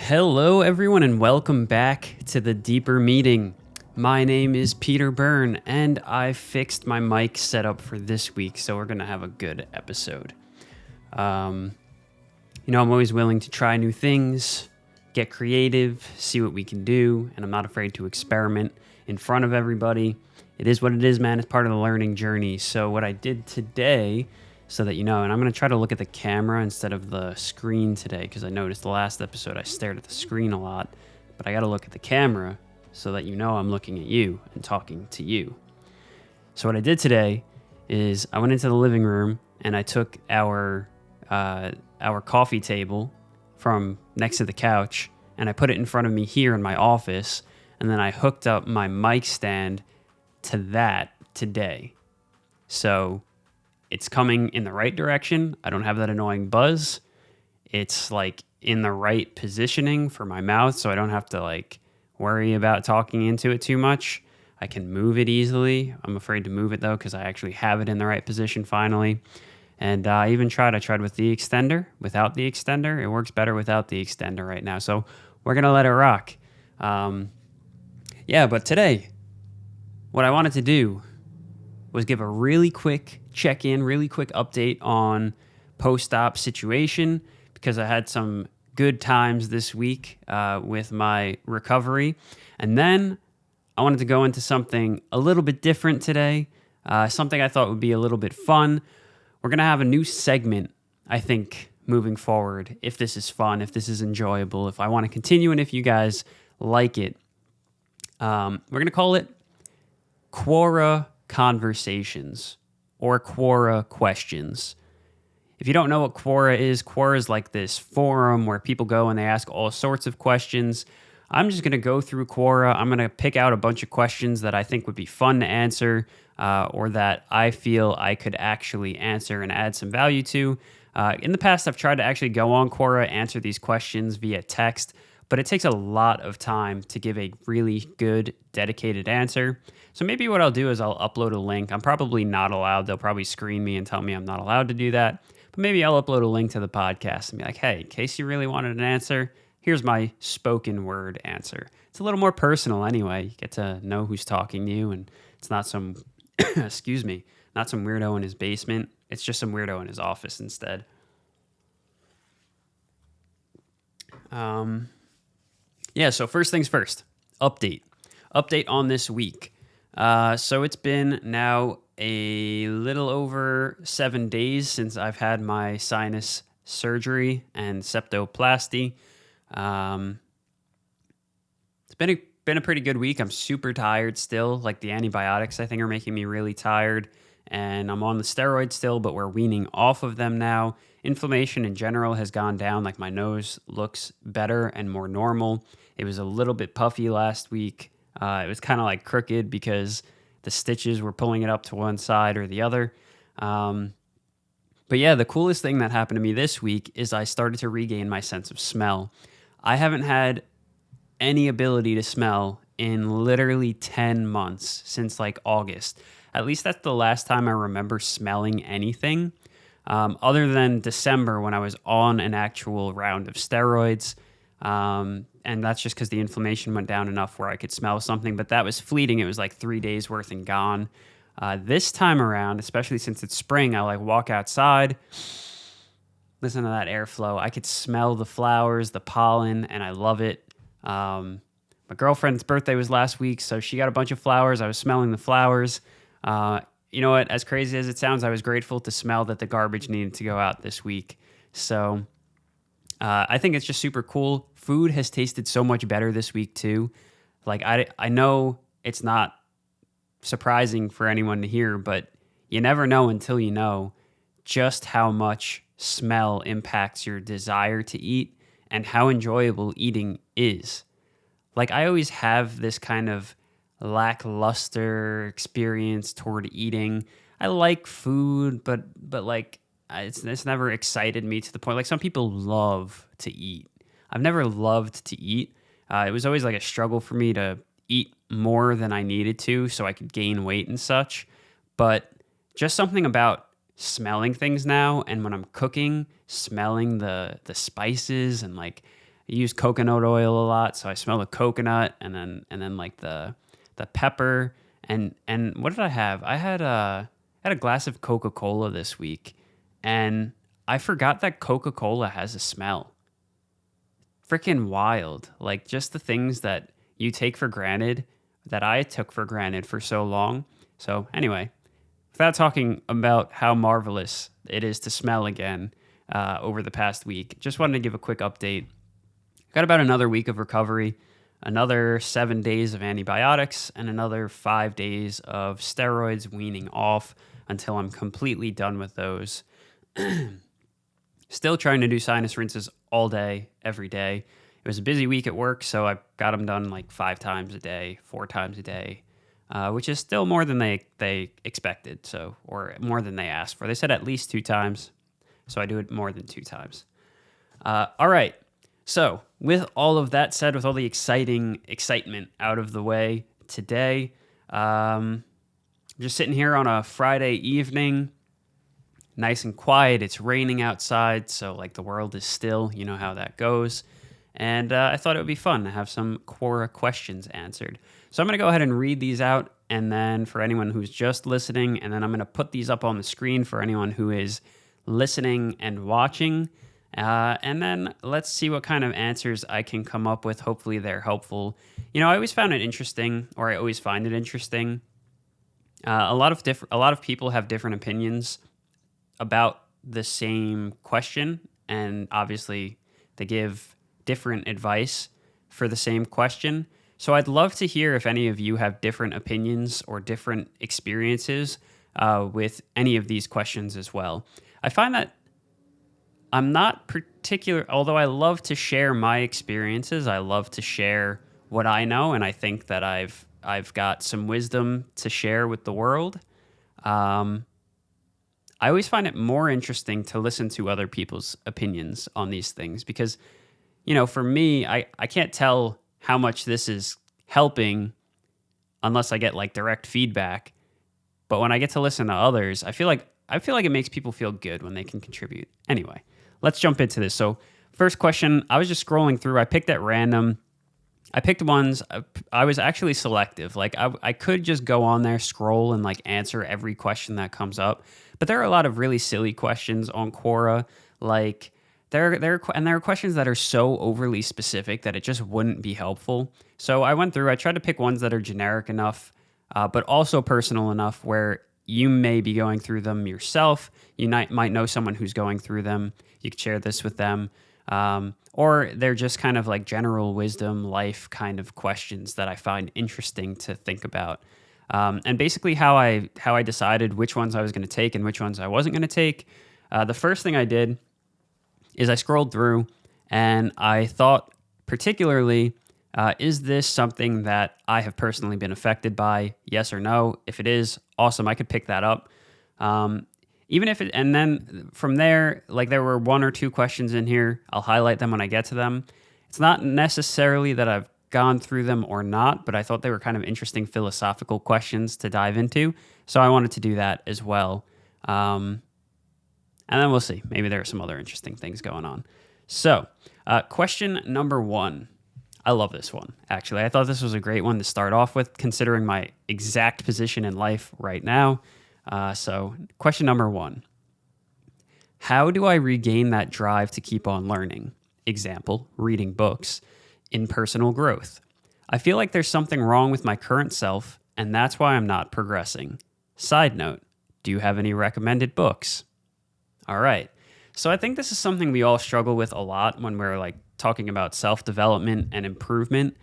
Hello, everyone, and welcome back to the Deeper Meeting. My name is Peter Byrne, and I fixed my mic setup for this week, so we're going to have a good episode. I'm always willing to try new things, get creative, see what we can do, and I'm not afraid to experiment in front of everybody. It is what it is, man. It's part of the learning journey. So what I did today, so that you know, and I'm going to try to look at the camera instead of the screen today, because I noticed the last episode I stared at the screen a lot, but I got to look at the camera so that you know I'm looking at you and talking to you. So what I did today is I went into the living room and I took our coffee table from next to the couch and I put it in front of me here in my office, and then I hooked up my mic stand to that today. So it's coming in the right direction. I don't have that annoying buzz. It's like in the right positioning for my mouth, so I don't have to like worry about talking into it too much. I can move it easily. I'm afraid to move it though, because I actually have it in the right position finally. And I tried with the extender. Without the extender, it works better without the extender right now. So we're gonna let it rock. But today, what I wanted to do was give a really quick check-in, really quick update on post-op situation, because I had some good times this week with my recovery. And then I wanted to go into something a little bit different today, something I thought would be a little bit fun. We're going to have a new segment, I think, moving forward, if this is fun, if this is enjoyable, if I want to continue, and if you guys like it. We're going to call it Quora Conversations or Quora Questions. If you don't know what Quora is like this forum where people go and they ask all sorts of questions. I'm just going to go through Quora. I'm going to pick out a bunch of questions that I think would be fun to answer or that I feel I could actually answer and add some value to. In the past, I've tried to actually go on Quora, answer these questions via text, but it takes a lot of time to give a really good, dedicated answer. So maybe what I'll do is I'll upload a link. I'm probably not allowed. They'll probably screen me and tell me I'm not allowed to do that. But maybe I'll upload a link to the podcast and be like, hey, in case you really wanted an answer, here's my spoken word answer. It's a little more personal anyway. You get to know who's talking to you, and it's not some, not some weirdo in his basement. It's just some weirdo in his office instead. So first things first, update on this week. So it's been now a little over 7 days since I've had my sinus surgery and septoplasty. It's been a pretty good week. I'm super tired still. Like the antibiotics, I think, are making me really tired. And I'm on the steroids still, but we're weaning off of them now. Inflammation in general has gone down. Like my nose looks better and more normal. It was a little bit puffy last week. It was kind of like crooked because the stitches were pulling it up to one side or the other. But yeah, the coolest thing that happened to me this week is I started to regain my sense of smell. I haven't had any ability to smell in literally 10 months since like August. At least that's the last time I remember smelling anything, other than December when I was on an actual round of steroids. And that's just because the inflammation went down enough where I could smell something, but that was fleeting. It was like 3 days worth and gone. This time around, especially since it's spring, I like walk outside, listen to that airflow. I could smell the flowers, the pollen, and I love it. My girlfriend's birthday was last week, so she got a bunch of flowers. I was smelling the flowers. You know what? As crazy as it sounds, I was grateful to smell that the garbage needed to go out this week. So I think it's just super cool. Food has tasted so much better this week too. Like I know it's not surprising for anyone to hear, but you never know until you know just how much smell impacts your desire to eat and how enjoyable eating is. Like I always have this kind of lackluster experience toward eating. I like food, but like it's never excited me to the point. Like some people love to eat. I've never loved to eat. It was always like a struggle for me to eat more than I needed to so I could gain weight and such. But just something about smelling things now, and when I'm cooking, smelling the spices and like, use coconut oil a lot, so I smell the coconut and then like the pepper and what did I have? I had a glass of Coca-Cola this week, and I forgot that Coca-Cola has a smell. Freaking wild. Like just the things that you take for granted that I took for granted for so long. So anyway, without talking about how marvelous it is to smell again over the past week, just wanted to give a quick update. Got about another week of recovery, another 7 days of antibiotics, and another 5 days of steroids weaning off until I'm completely done with those. Still trying to do sinus rinses all day, every day. It was a busy week at work, so I got them done like 5 times a day, 4 times a day, which is still more than they expected, so or more than they asked for. They said at least 2 times, so I do it more than 2 times. All right. So with all of that said, with all the excitement out of the way today, just sitting here on a Friday evening, nice and quiet. It's raining outside, so like the world is still. You know how that goes. And I thought it would be fun to have some Quora questions answered. So I'm going to go ahead and read these out, and then for anyone who's just listening, and then I'm going to put these up on the screen for anyone who is listening and watching. And then let's see what kind of answers I can come up with. Hopefully they're helpful. You know, I always found it interesting, or I always find it interesting. A lot of people have different opinions about the same question, and obviously they give different advice for the same question. So I'd love to hear if any of you have different opinions or different experiences with any of these questions as well. I find that I'm not particular, although I love to share my experiences, I love to share what I know, and I think that I've got some wisdom to share with the world. I always find it more interesting to listen to other people's opinions on these things because, you know, for me, I can't tell how much this is helping unless I get like direct feedback. But when I get to listen to others, I feel like it makes people feel good when they can contribute. Anyway, let's jump into this. So first question, I was just scrolling through. I picked at random. I picked ones. I was actually selective. Like I could just go on there, scroll, and like answer every question that comes up. But there are a lot of really silly questions on Quora. Like there are questions that are so overly specific that it just wouldn't be helpful. So I went through. I tried to pick ones that are generic enough, but also personal enough where you may be going through them yourself. You might know someone who's going through them. You could share this with them. Or they're just kind of like general wisdom, life kind of questions that I find interesting to think about. And basically how I decided which ones I was going to take and which ones I wasn't going to take. The first thing I did is I scrolled through and I thought particularly, is this something that I have personally been affected by? Yes or no? If it is, awesome. I could pick that up. Even if it, and then from there, like there were 1 or 2 questions in here. I'll highlight them when I get to them. It's not necessarily that I've gone through them or not, but I thought they were kind of interesting philosophical questions to dive into. So I wanted to do that as well. And then we'll see. Maybe there are some other interesting things going on. So question number 1. I love this one, actually. I thought this was a great one to start off with, considering my exact position in life right now. So question number 1, how do I regain that drive to keep on learning? Example, reading books in personal growth. I feel like there's something wrong with my current self, and that's why I'm not progressing. Side note, do you have any recommended books? All right. So I think this is something we all struggle with a lot when we're like talking about self-development and improvement.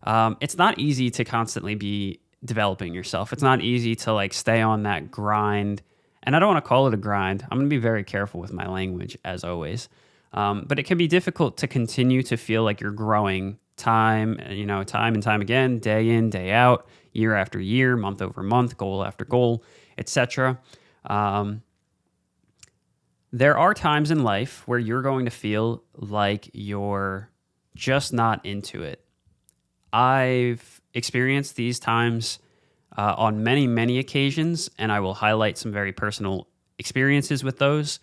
It's not easy to constantly be developing yourself. It's not easy to like stay on that grind. And I don't want to call it a grind. I'm going to be very careful with my language as always. But it can be difficult to continue to feel like you're growing time and time again, day in, day out, year after year, month over month, goal after goal, etc. There are times in life where you're going to feel like you're just not into it. I've experienced these times on many, many occasions, and I will highlight some very personal experiences with those.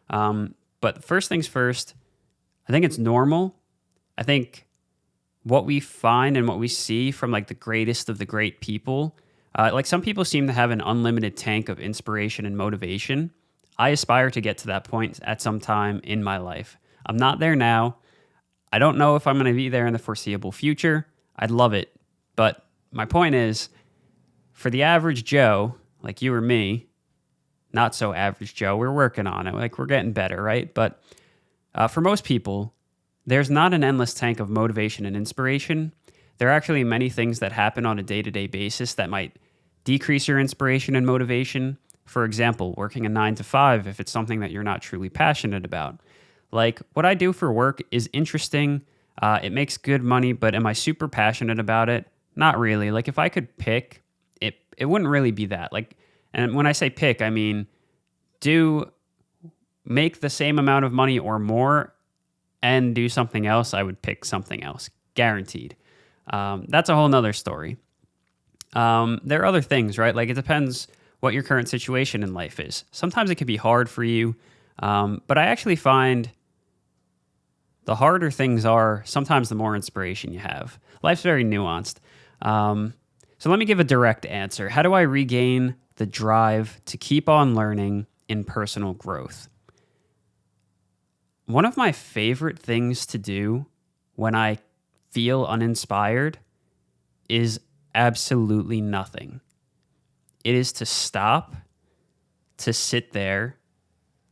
But first things first, I think it's normal. I think what we find and what we see from like the greatest of the great people, like some people seem to have an unlimited tank of inspiration and motivation. I aspire to get to that point at some time in my life. I'm not there now. I don't know if I'm going to be there in the foreseeable future. I'd love it. But my point is, for the average Joe, like you or me, not so average Joe, we're working on it. Like we're getting better, right? But for most people, there's not an endless tank of motivation and inspiration. There are actually many things that happen on a day-to-day basis that might decrease your inspiration and motivation. For example, working a 9 to 5 if it's something that you're not truly passionate about. Like what I do for work is interesting. It makes good money, but am I super passionate about it? Not really. Like if I could pick, it wouldn't really be that. Like, and when I say pick, I mean make the same amount of money or more and do something else, I would pick something else, guaranteed. That's a whole nother story. There are other things, right? Like it depends what your current situation in life is. Sometimes it can be hard for you, but I actually find the harder things are, sometimes the more inspiration you have. Life's very nuanced. So let me give a direct answer. How do I regain the drive to keep on learning in personal growth? One of my favorite things to do when I feel uninspired is absolutely nothing. It is to stop, to sit there,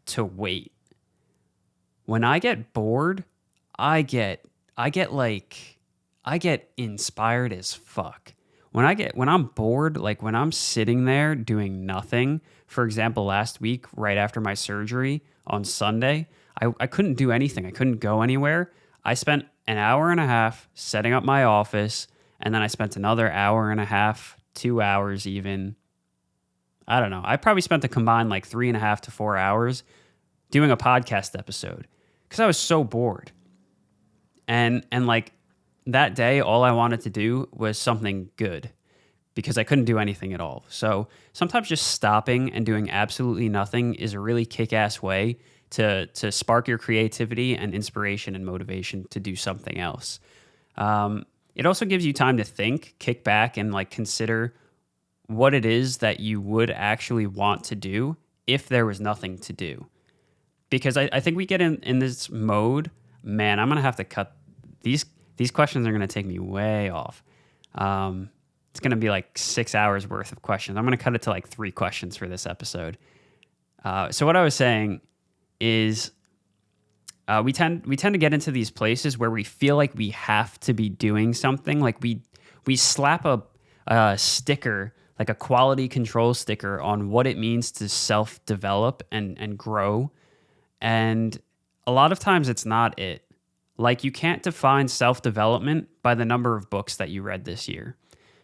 to wait. When I get bored, I get inspired as fuck. When I'm bored, like when I'm sitting there doing nothing, for example, last week, right after my surgery on Sunday, I couldn't do anything. I couldn't go anywhere. I spent an hour and a half setting up my office, and then I spent another hour and a half, 2 hours even. I don't know. I probably spent a combined like 3.5 to 4 hours doing a podcast episode because I was so bored. And like that day, all I wanted to do was something good because I couldn't do anything at all. So sometimes just stopping and doing absolutely nothing is a really kick-ass way to spark your creativity and inspiration and motivation to do something else. It also gives you time to think, kick back, and like consider what it is that you would actually want to do if there was nothing to do. Because I think we get in this mode, man, I'm going to have to cut these questions are going to take me way off. It's going to be like 6 hours worth of questions. I'm going to cut it to like 3 questions for this episode. So what I was saying is we tend to get into these places where we feel like we have to be doing something. Like we slap a sticker, like a quality control sticker, on what it means to self-develop and grow. And a lot of times it's not it. Like you can't define self-development by the number of books that you read this year.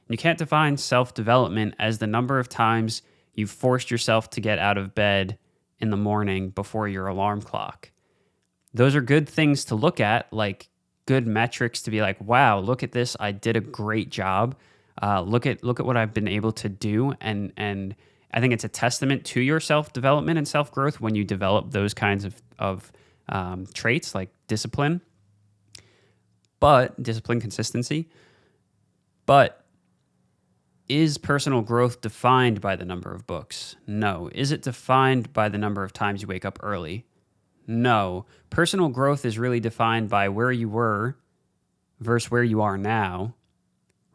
You can't define self-development as the number of times you've forced yourself to get out of bed in the morning before your alarm clock. Those are good things to look at, like good metrics to be like, wow, look at this. I did a great job. Look at what I've been able to do. And I think it's a testament to your self-development and self-growth when you develop those kinds of traits like discipline, consistency. But is personal growth defined by the number of books? No. Is it defined by the number of times you wake up early? No. Personal growth is really defined by where you were versus where you are now,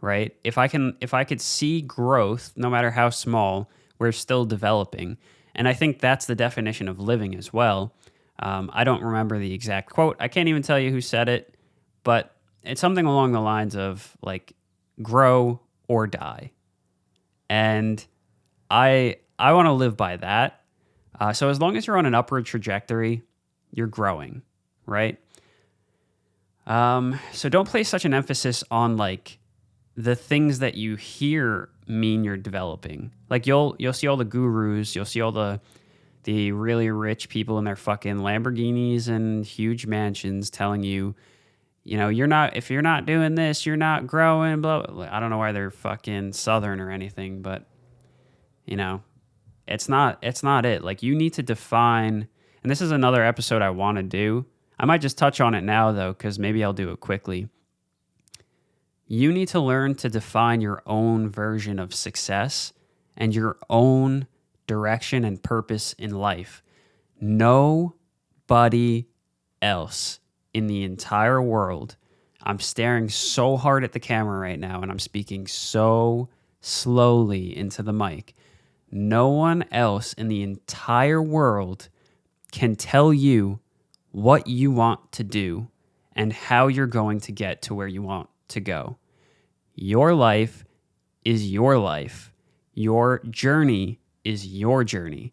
right? If I could see growth, no matter how small, we're still developing. And I think that's the definition of living as well. I don't remember the exact quote. I can't even tell you who said it, but it's something along the lines of like, grow or die. And I want to live by that. So as long as you're on an upward trajectory, you're growing, right? So don't place such an emphasis on like the things that you hear mean you're developing. Like you'll see all the gurus, you'll see all the really rich people in their fucking Lamborghinis and huge mansions telling you, if you're not doing this, you're not growing, blah, blah. I don't know why they're fucking Southern or anything, but it's not it. Like you need to define, and this is another episode I want to do. I might just touch on it now, though, because maybe I'll do it quickly. You need to learn to define your own version of success and your own direction and purpose in life. Nobody else in the entire world. I'm staring so hard at the camera right now, and I'm speaking so slowly into the mic. No one else in the entire world can tell you what you want to do and how you're going to get to where you want to go. Your life is your life. Your journey is your journey.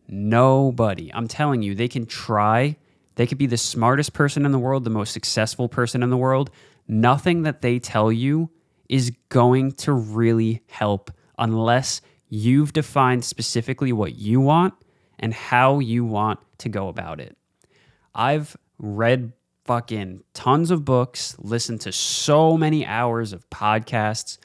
Nobody, I'm telling you, they can try. They could be the smartest person in the world, the most successful person in the world. Nothing that they tell you is going to really help unless you've defined specifically what you want and how you want to go about it. I've read fucking tons of books, listened to so many hours of podcasts,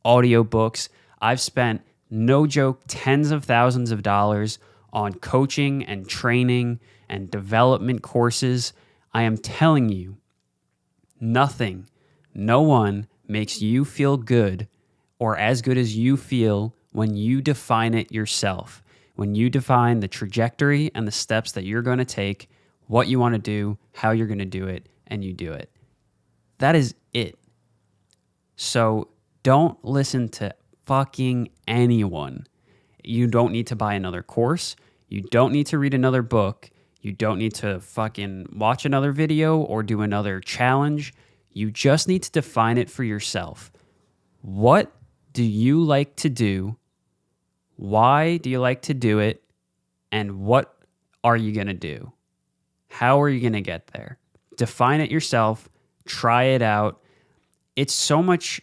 audiobooks. I've spent, no joke, tens of thousands of dollars on coaching and training and development courses. I am telling you, nothing, no one makes you feel good or as good as you feel when you define it yourself, when you define the trajectory and the steps that you're going to take, what you want to do, how you're going to do it, and you do it. That is it. So don't listen to fucking anyone. You don't need to buy another course. You don't need to read another book. You don't need to fucking watch another video or do another challenge. You just need to define it for yourself. What do you like to do? Why do you like to do it? And what are you going to do? How are you going to get there? Define it yourself. Try it out. It's so much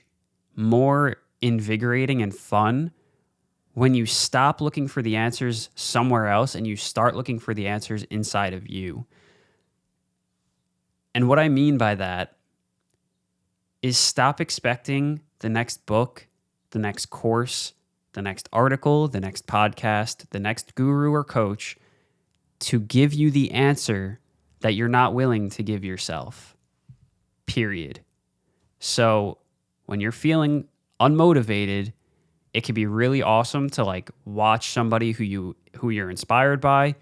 more invigorating and fun when you stop looking for the answers somewhere else and you start looking for the answers inside of you. And what I mean by that is stop expecting the next book, the next course, the next article, the next podcast, the next guru or coach to give you the answer that you're not willing to give yourself. Period. So when you're feeling unmotivated, it can be really awesome to like watch somebody who you're inspired by.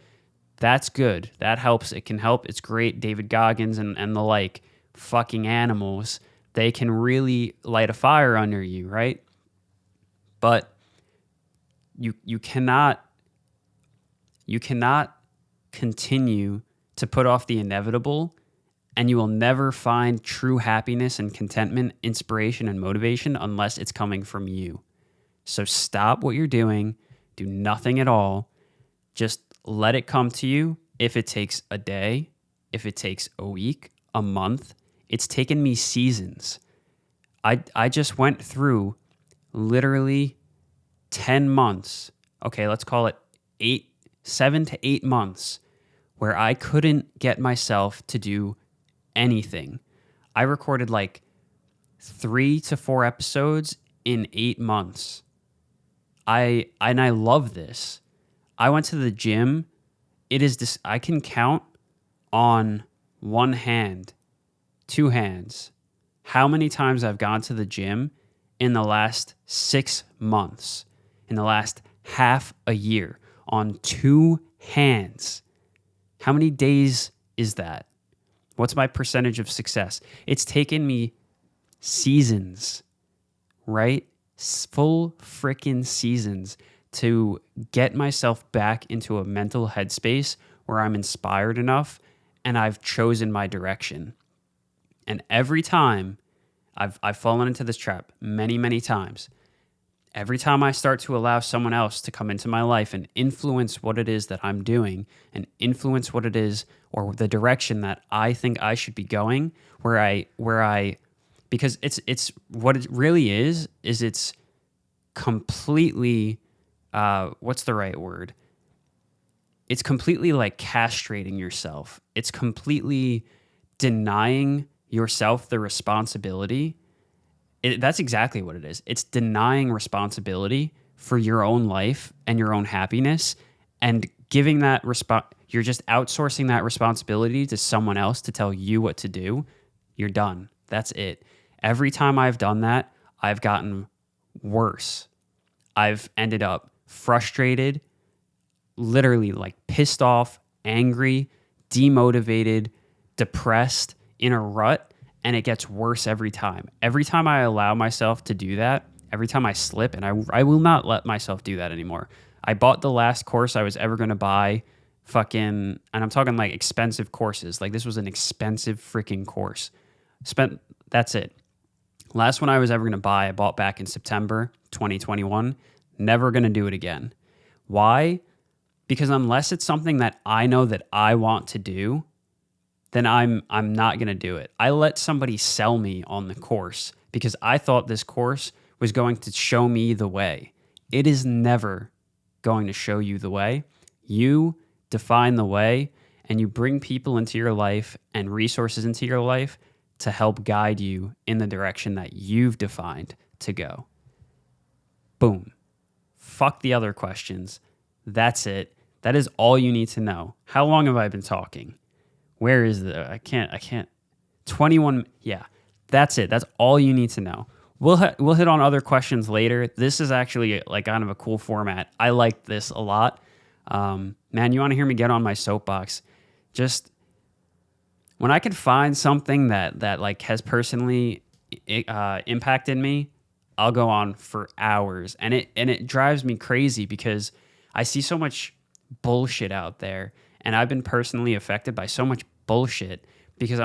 That's good. That helps. It can help. It's great. David Goggins and the like fucking animals, they can really light a fire under you, right? But you cannot continue to put off the inevitable, and you will never find true happiness and contentment, inspiration and motivation unless it's coming from you. So stop what you're doing, do nothing at all, just let it come to you. If it takes a day, if it takes a week, a month, it's taken me seasons. I just went through literally 10 months, okay, let's call it 7 to 8 months, where I couldn't get myself to do anything. I recorded like 3 to 4 episodes in 8 months. I love this. I went to the gym. It is this, I can count on one hand, 2 hands, how many times I've gone to the gym in the last 6 months, in the last half a year, on 2 hands. How many days is that? What's my percentage of success? It's taken me seasons, right? Full freaking seasons to get myself back into a mental headspace where I'm inspired enough and I've chosen my direction. And every time I've fallen into this trap many, many times. Every time I start to allow someone else to come into my life and influence what it is that I'm doing and influence what it is or the direction that I think I should be going, because it's what it really is it's completely, what's the right word? It's completely like castrating yourself. It's completely denying yourself the responsibility. That's exactly what it is. It's denying responsibility for your own life and your own happiness and giving that You're just outsourcing that responsibility to someone else to tell you what to do. You're done. That's it. Every time I've done that, I've gotten worse. I've ended up frustrated, literally like pissed off, angry, demotivated, depressed, in a rut, and it gets worse every time. Every time I allow myself to do that, every time I slip, and I will not let myself do that anymore. I bought the last course I was ever going to buy, and I'm talking like expensive courses. Like this was an expensive freaking course. That's it. Last one I was ever going to buy, I bought back in September 2021. Never going to do it again. Why? Because unless it's something that I know that I want to do, then I'm not going to do it. I let somebody sell me on the course because I thought this course was going to show me the way. It is never going to show you the way. You define the way, and you bring people into your life and resources into your life to help guide you in the direction that you've defined to go. Boom. Fuck the other questions. That's it. That is all you need to know. How long have I been talking? Where is the, I can't, 21, yeah, that's it. That's all you need to know. We'll hit on other questions later. This is actually like kind of a cool format. I like this a lot. Man, you want to hear me get on my soapbox? Just when I can find something that like has personally impacted me, I'll go on for hours, and it drives me crazy because I see so much bullshit out there, and I've been personally affected by so much bullshit because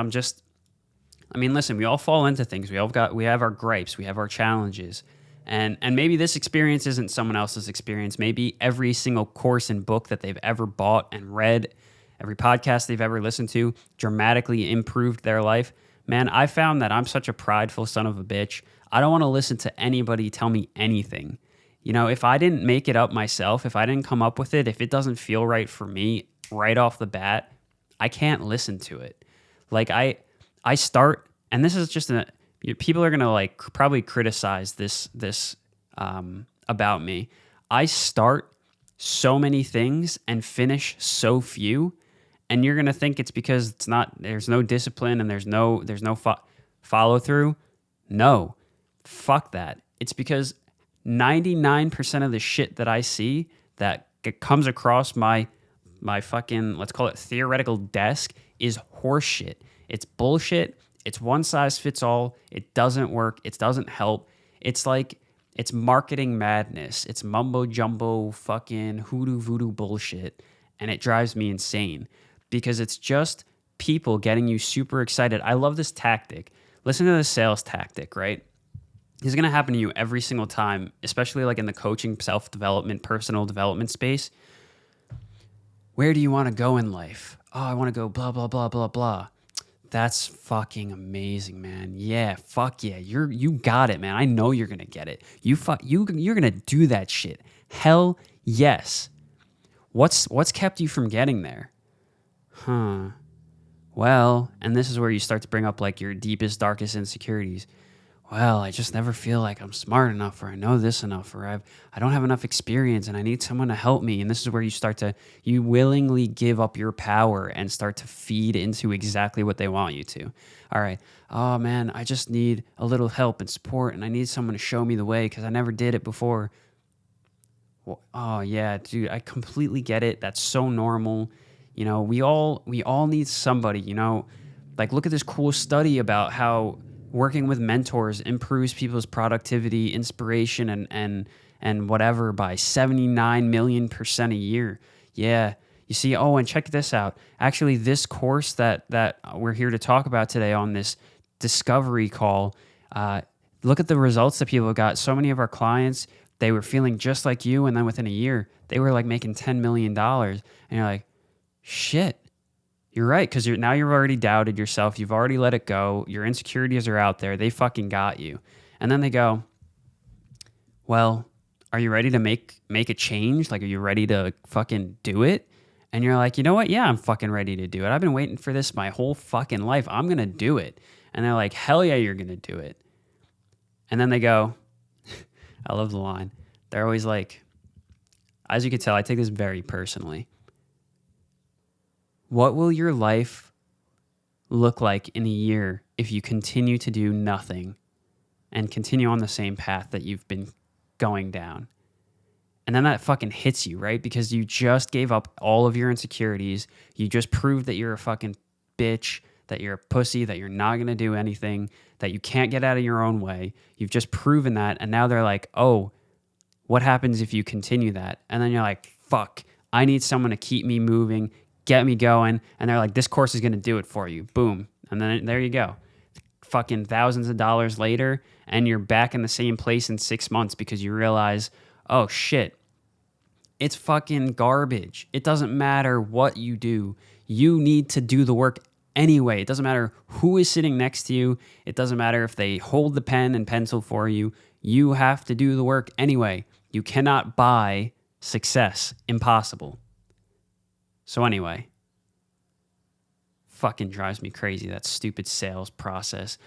listen, we all fall into things. We have our gripes, we have our challenges, and maybe this experience isn't someone else's experience. Maybe every single course and book that they've ever bought and read, every podcast they've ever listened to dramatically improved their life. Man, I found that I'm such a prideful son of a bitch. I don't want to listen to anybody tell me anything. You know, if I didn't make it up myself, if I didn't come up with it, if it doesn't feel right for me right off the bat, I can't listen to it. Like I start, and this is just people are going to like probably criticize this about me. I start so many things and finish so few, and you're going to think it's because there's no discipline and there's no follow through. No, fuck that. It's because 99% of the shit that I see that comes across my fucking, let's call it theoretical desk, is horseshit. It's bullshit. It's one size fits all. It doesn't work. It doesn't help. It's like, it's marketing madness. It's mumbo jumbo fucking hoodoo voodoo bullshit. And it drives me insane because it's just people getting you super excited. I love this tactic. Listen to the sales tactic, right? This is going to happen to you every single time, especially like in the coaching, self-development, personal development space. Where do you want to go in life? Oh, I want to go blah, blah, blah, blah, blah. That's fucking amazing, man. Yeah, fuck yeah. You got it, man. I know you're going to get it. You're going to do that shit. Hell yes. What's kept you from getting there? Well, and this is where you start to bring up like your deepest, darkest insecurities. Well, I just never feel like I'm smart enough, or I know this enough, or I don't have enough experience and I need someone to help me. And this is where you willingly give up your power and start to feed into exactly what they want you to. All right. Oh man, I just need a little help and support, and I need someone to show me the way because I never did it before. Well, oh yeah, dude, I completely get it. That's so normal. You know, we all need somebody, you know, like look at this cool study about how working with mentors improves people's productivity, inspiration, and whatever by 79 million% a year. Yeah. You see, oh, and check this out. Actually, this course that we're here to talk about today on this discovery call, look at the results that people got. So many of our clients, they were feeling just like you, and then within a year, they were like making $10 million. And you're like, shit. You're right, because you've already doubted yourself. You've already let it go. Your insecurities are out there. They fucking got you. And then they go, well, are you ready to make a change? Like, are you ready to fucking do it? And you're like, you know what? Yeah, I'm fucking ready to do it. I've been waiting for this my whole fucking life. I'm going to do it. And they're like, hell yeah, you're going to do it. And then they go, I love the line. They're always like, as you can tell, I take this very personally. What will your life look like in a year if you continue to do nothing and continue on the same path that you've been going down? And then that fucking hits you, right? Because you just gave up all of your insecurities. You just proved that you're a fucking bitch, that you're a pussy, that you're not going to do anything, that you can't get out of your own way. You've just proven that. And now they're like, oh, what happens if you continue that? And then you're like, fuck, I need someone to keep me moving, get me going. And they're like, this course is going to do it for you. Boom. And then there you go. Fucking thousands of dollars later, and you're back in the same place in 6 months because you realize, oh shit, it's fucking garbage. It doesn't matter what you do. You need to do the work anyway. It doesn't matter who is sitting next to you. It doesn't matter if they hold the pen and pencil for you. You have to do the work anyway. You cannot buy success. Impossible. So anyway, fucking drives me crazy, that stupid sales process.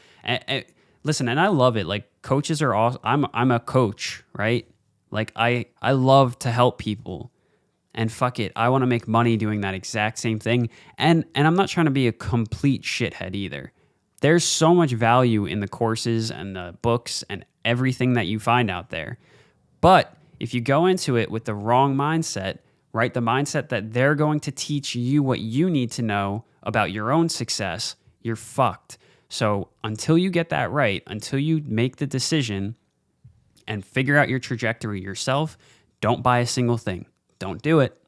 Listen, and I love it. Like, coaches are awesome. I'm a coach, right? Like, I love to help people. And fuck it, I want to make money doing that exact same thing. And I'm not trying to be a complete shithead either. There's so much value in the courses and the books and everything that you find out there. But if you go into it with the wrong mindset, right, the mindset that they're going to teach you what you need to know about your own success, you're fucked. So until you get that right, until you make the decision and figure out your trajectory yourself, don't buy a single thing. Don't do it.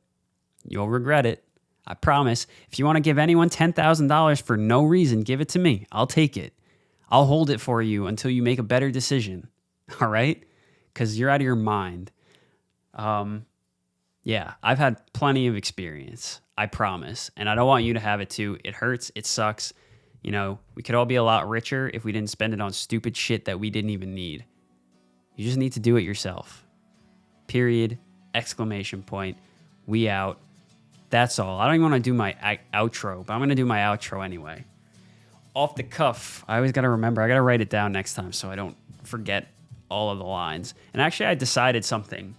You'll regret it. I promise. If you want to give anyone $10,000 for no reason, give it to me. I'll take it. I'll hold it for you until you make a better decision. All right? Because you're out of your mind. Yeah, I've had plenty of experience. I promise. And I don't want you to have it too. It hurts. It sucks. You know, we could all be a lot richer if we didn't spend it on stupid shit that we didn't even need. You just need to do it yourself. Period. Exclamation point. We out. That's all. I don't even want to do my outro, but I'm going to do my outro anyway. Off the cuff. I always got to remember. I got to write it down next time so I don't forget all of the lines. And actually, I decided something.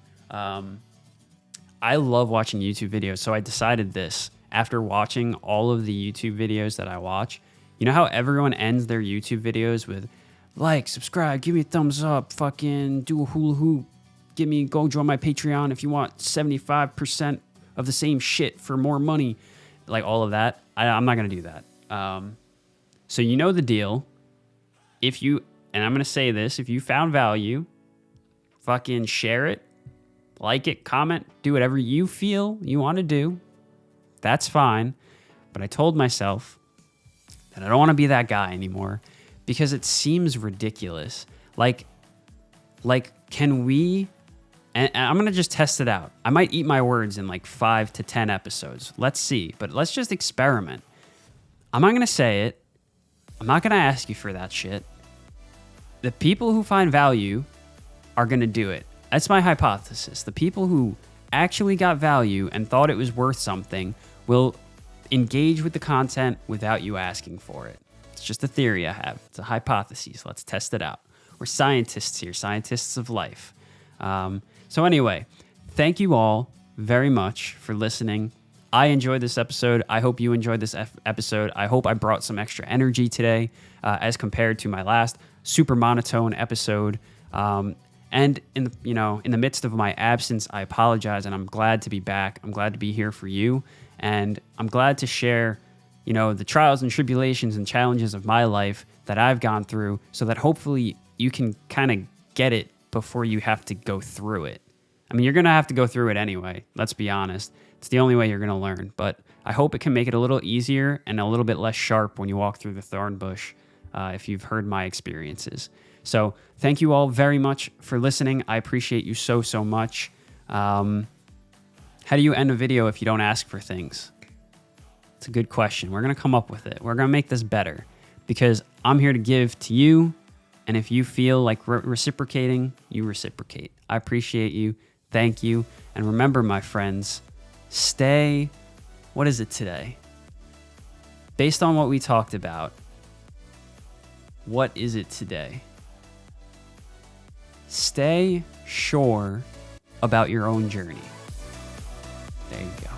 I love watching YouTube videos, so I decided this after watching all of the YouTube videos that I watch. You know how everyone ends their YouTube videos with like, subscribe, give me a thumbs up, fucking do a hula hoop, go join my Patreon if you want 75% of the same shit for more money, like all of that. I'm not gonna do that. So you know the deal. If you, and I'm gonna say this, if you found value, fucking share it, like it, comment, do whatever you feel you want to do. That's fine. But I told myself that I don't want to be that guy anymore because it seems ridiculous. Like, can we, and I'm going to just test it out. I might eat my words in like 5 to 10 episodes. Let's see. But let's just experiment. I'm not going to say it. I'm not going to ask you for that shit. The people who find value are going to do it. That's my hypothesis. The people who actually got value and thought it was worth something will engage with the content without you asking for it. It's just a theory I have. It's a hypothesis. Let's test it out. We're scientists here, scientists of life. So anyway, thank you all very much for listening. I enjoyed this episode. I hope you enjoyed this episode. I hope I brought some extra energy today as compared to my last super monotone episode. And in the midst of my absence, I apologize, and I'm glad to be back. I'm glad to be here for you, and I'm glad to share, the trials and tribulations and challenges of my life that I've gone through, so that hopefully you can kind of get it before you have to go through it. I mean, you're gonna have to go through it anyway. Let's be honest. It's the only way you're gonna learn. But I hope it can make it a little easier and a little bit less sharp when you walk through the thorn bush, if you've heard my experiences. So thank you all very much for listening. I appreciate you so, so much. How do you end a video if you don't ask for things? It's a good question. We're going to come up with it. We're going to make this better because I'm here to give to you. And if you feel like reciprocating, you reciprocate. I appreciate you. Thank you. And remember, my friends, what is it today? Based on what we talked about, what is it today? Stay sure about your own journey. There you go.